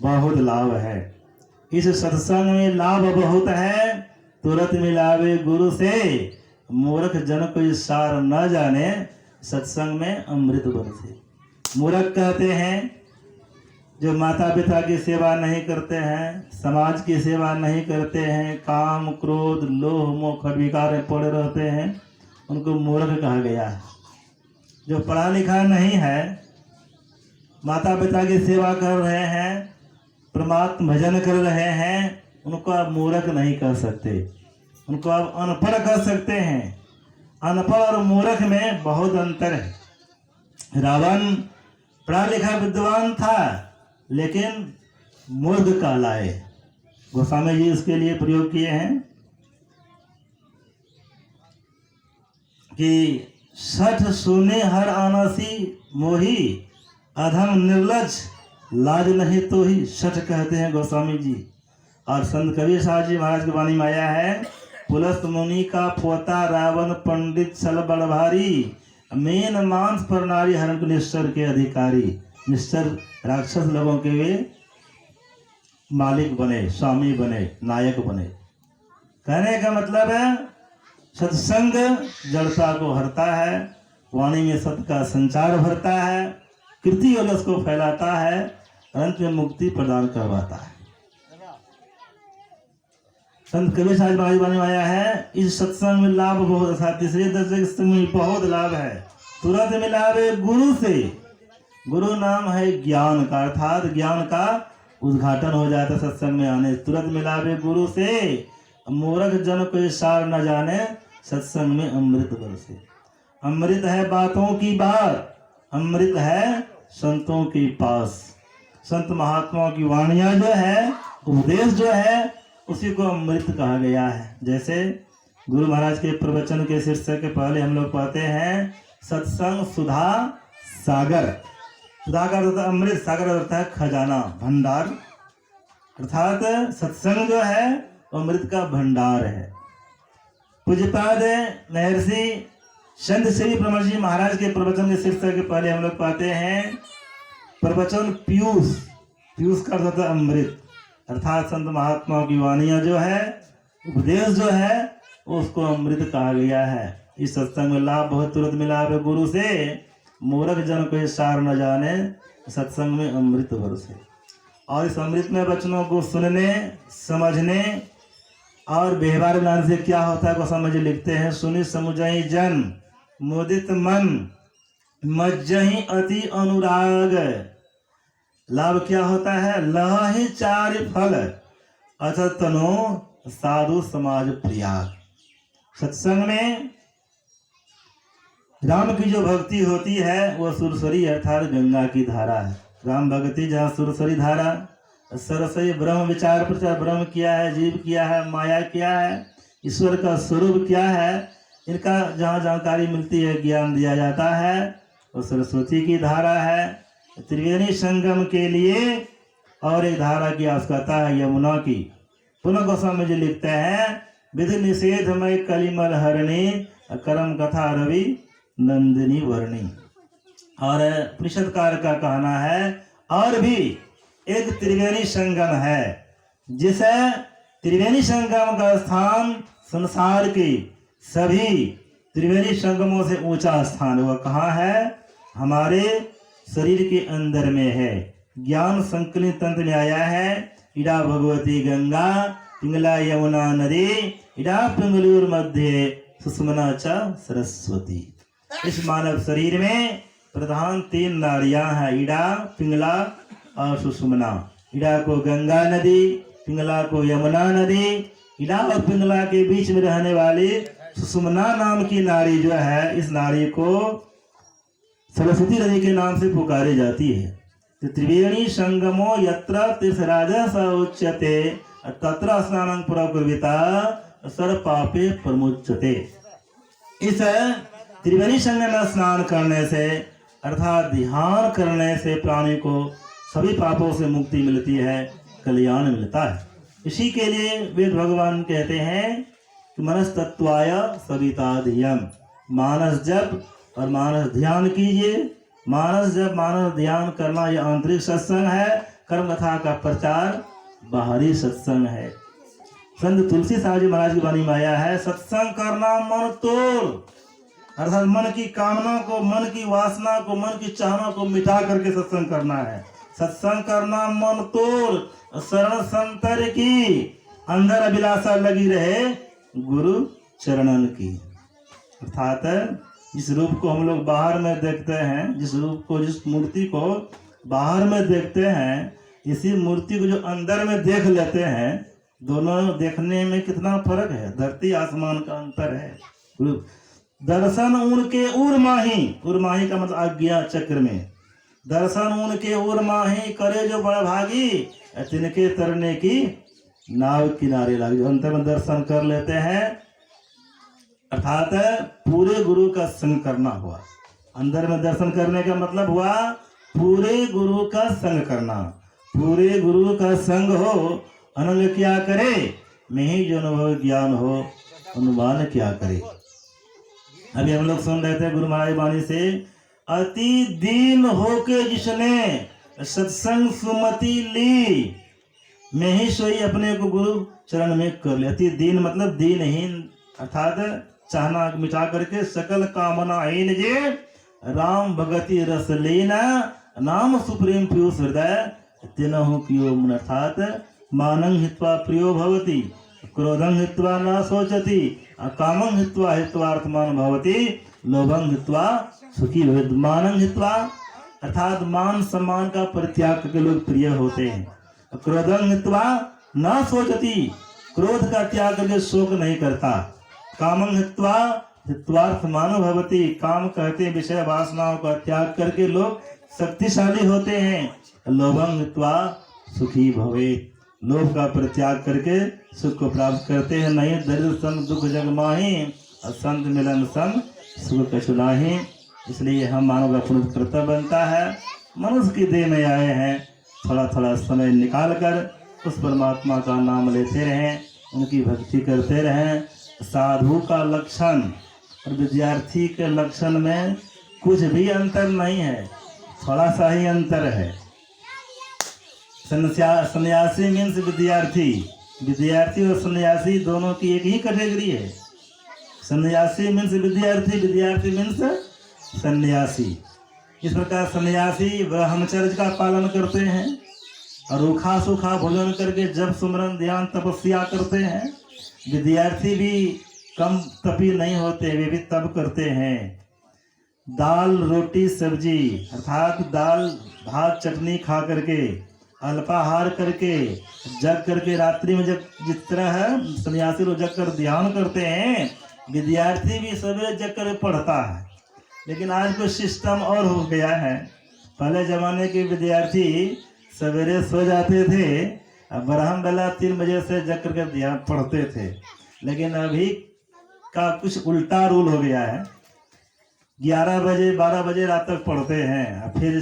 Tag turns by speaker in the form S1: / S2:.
S1: बहुत लाभ है। इस सत्संग में लाभ बहुत है, तुरंत मिलावे गुरु से, मूर्ख जन कोई सार न जाने, सत्संग में अमृत बरसे। मूर्ख कहते हैं जो माता पिता की सेवा नहीं करते हैं, समाज की सेवा नहीं करते हैं, काम क्रोध लोभ मोह विकार में पड़े रहते हैं, उनको मूर्ख कहा गया है। जो पढ़ा लिखा नहीं है, माता पिता की सेवा कर रहे हैं, परमात्मा भजन कर रहे हैं, उनको आप मूर्ख नहीं कह सकते, उनको आप अनपढ़ कह सकते हैं। अनपढ़ और मूर्ख में बहुत अंतर है। रावण पढ़ा लिखा विद्वान था लेकिन मूर्ख कहलाए। गोस्वामी जी इसके लिए प्रयोग किए हैं कि सठ सुने हर आनासी मोही, अधम निर्लज लाज नहीं तो ही, सठ कहते हैं गोस्वामी जी। और संत कबीर साहब जी महाराज की वाणी में आया है, पुलस्त मुनि का पोता रावण पंडित छल बड़ भारी, मेन मांस पर नारी हरण निश्चर के अधिकारी। निश्चर राक्षस लोगों के वे मालिक बने, स्वामी बने, नायक बने। कहने का मतलब है सत्संग जड़ता को हरता है, वाणी में सत्य का संचार भरता है, कीर्ति उल्लास को फैलाता है, अंत में मुक्ति प्रदान करवाता है। संत कबीर साहब महाराज वाणी में आया है, इस सत्संग में लाभ बहुत था। तीसरे दर्जे में बहुत लाभ है। तुरंत मिलावे गुरु से, गुरु नाम है ज्ञान का, अर्थात ज्ञान का उद्घाटन हो जाता है सत्संग में आने। तुरंत मिलावे गुरु से, मूर्ख जन कोई सार न जाने, सत्संग में अमृत बरसे। अमृत है बातों की बात, अमृत है संतों के पास। संत महात्माओं की वाणियां जो है, उपदेश जो है, उसी को अमृत कहा गया है। जैसे गुरु महाराज के प्रवचन के शीर्षक के पहले हम लोग पढ़ते हैं सत्संग सुधा सागर। सुधा का अर्थ अमृत, सागर अर्थ है खजाना, भंडार। अर्थात सत्संग जो है अमृत का भंडार है। पूज्यपाद महर्षि संत श्री ब्रह्म जी महाराज के प्रवचन के शीर्षक के पहले हम लोग पाते हैं प्रवचन पीयूष। पीयूष का अर्थ है अमृत, अर्थात संत महात्माओं की वाणियां जो है, उपदेश जो है, उसको अमृत कहा गया है। इस सत्संग में लाभ बहुत तुरंत मिला है गुरु से, मूर्ख जन कोई सार न जाने, सत्संग में अमृत बरसे। और इस अमृत में वचनों को सुनने, समझने और व्यवहार बनाने से क्या होता है गोस्वामी जी लिखते हैं, सुनि समुझई जन मुदित मन, मज्जहि अति अनुराग। लाभ क्या होता है, लहि चार फल, अथ तनो साधु समाज प्रियाग। सत्संग में राम की जो भक्ति होती है वो सुरसरी अर्थात गंगा की धारा है। राम भक्ति जहाँ सुरसरी धारा, सरसरी ब्रह्म विचार प्रचार, ब्रह्म क्या है, जीव क्या है, माया क्या है, ईश्वर का स्वरूप क्या है, इनका जहाँ जानकारी मिलती है, ज्ञान दिया जाता है, वो सरस्वती की धारा है। त्रिवेणी संगम के लिए और एक धारा की आवश्यकता है, यमुना की। पुनः गोस्वामी जी लिखते हैं, विधि निषेधमय कलिमल हरणी, कर्म कथा रवि नंदिनी वर्णी। और परिषदकार का कहना है, और भी एक त्रिवेणी संगम है, जिसे त्रिवेणी संगम का स्थान संसार के सभी त्रिवेणी संगमों से ऊंचा स्थान वह कहाँ है, हमारे शरीर के अंदर में है। ज्ञान संकलित तंत्र में आया है, इडा भगवती गंगा पिंगला यमुना नदी, इडा पिंगलूर मध्य सुषुम्ना च सरस्वती। इस मानव शरीर में प्रधान तीन नाड़ियां हैं, इडा पिंगला और सुषुम्ना। इडा को गंगा नदी, पिंगला को यमुना नदी, इडा और पिंगला के बीच में रहने वाली सुषुम्ना नाम की नाड़ी जो है, इस नाड़ी को सरस्वती नदी के नाम से पुकारी जाती है। तो त्रिवेणी संगमो यत्र तीर्थराज स उच्यते तत्र स्नानं प्रकुर्विता सर्व पापे प्रमुच्यते। इस त्रिवेणी संगम में स्नान करने से अर्थात ध्यान करने से प्राणी को सभी पापों से मुक्ति मिलती है, कल्याण मिलता है। इसी के लिए वेद भगवान कहते हैं कि मनस तत्वाय सविता धियम, मानस जप और मानस ध्यान कीजिए। मानस जप मानस ध्यान करना यह आंतरिक सत्संग है, कर्म कथा का प्रचार बाहरी सत्संग है। संत तुलसी साहब जी महाराज की वाणी में आया है, सत्संग करना मन तोड़, अर्थात मन की कामना को, मन की वासना को, मन की चाहना को मिटा करके सत्संग करना है। सत्संग करना मन तोड़, शरण संतर की, अंदर अभिलाषा लगी रहे गुरु चरणन की। अर्थात जिस रूप को हम लोग बाहर में देखते हैं, जिस रूप को, जिस मूर्ति को बाहर में देखते हैं, इसी मूर्ति को जो अंदर में देख लेते हैं, दोनों देखने में कितना फर्क है, धरती आसमान का अंतर है। दर्शन उनके उर्माही का मतलब आज्ञा चक्र में, दर्शन उनके उर्माही करे जो बड़ भागी, तिनके तरने की नाव किनारे लागी। जो अंतर में दर्शन कर लेते हैं, अर्थात पूरे गुरु का संग करना हुआ। अंदर में दर्शन करने का मतलब हुआ पूरे गुरु का संग करना। पूरे गुरु का संग हो, अनंग क्या करे, मैं ही जो अनुभव ज्ञान हो, अनुमान क्या करे। अभी हम लोग सुन रहे थे गुरु महाराज वाणी से, अति दीन होके जिसने सत्संग सुमति ली, मैं ही सोई अपने को गुरु चरण में कर ले। अति दीन मतलब दीनहीन, अर्थात चाहना मिटा करके सकल कामना हीन जे राम भगति रस लेना, नाम सुप्रीम पीयूष हृदय तिनहु कियो मन। अर्थात मानं हित्वा प्रियो भवति, क्रोधं हित्वा न शोचति, कामं हित्वा हित्वार्थमान भवति, लोभं हित्वा सुखी भवेत्। मानं हित्वा अर्थात मान सम्मान का परित्याग करके लोग प्रिय होते हैं। क्रोधं हित्वा न शोचति, क्रोध का त्याग करके शोक नहीं करता। कामं हित्वा हित्वार्थमान भवति, काम कहते विषय वासनाओं का त्याग करके लोग शक्तिशाली होते हैं। लोभं हित्वा सुखी भवेत्, लोभ का परित्याग करके सुख को प्राप्त करते हैं। नहीं दरिद्र संग दुख जग माही, संत मिलन संग सुख कछु नाहि। इसलिए हम मानव का पुण्य कर्तव्य बनता है, मनुष्य की देह में आए हैं, थोड़ा थोड़ा समय निकाल कर उस परमात्मा का नाम लेते रहें, उनकी भक्ति करते रहें। साधु का लक्षण और विद्यार्थी के लक्षण में कुछ भी अंतर नहीं है, थोड़ा सा ही अंतर है। सन्यासी मीन्स विद्यार्थी, विद्यार्थी और सन्यासी दोनों की एक ही कैटेगरी है। सन्यासी मीन्स विद्यार्थी, विद्यार्थी मीन्स सन्यासी। इस प्रकार सन्यासी ब्रह्मचर्य का पालन करते हैं और रूखा सूखा भोजन करके जप सुमरन ध्यान तपस्या करते हैं। विद्यार्थी भी कम तपी नहीं होते, वे भी तप करते हैं। दाल रोटी सब्जी अर्थात दाल भात चटनी खा करके, अल्पाहार करके, जग करके, रात्रि में जब जिस तरह है सन्यासी लोग जग कर ध्यान करते हैं, विद्यार्थी भी सवेरे जग कर पढ़ता है। लेकिन आज कोई सिस्टम और हो गया है। पहले जमाने के विद्यार्थी सवेरे सो जाते थे, अब ब्रह्म बेला 3 बजे से जग करके ध्यान पढ़ते थे। लेकिन अभी का कुछ उल्टा रूल हो गया है, 11 बजे 12 बजे रात तक पढ़ते हैं, फिर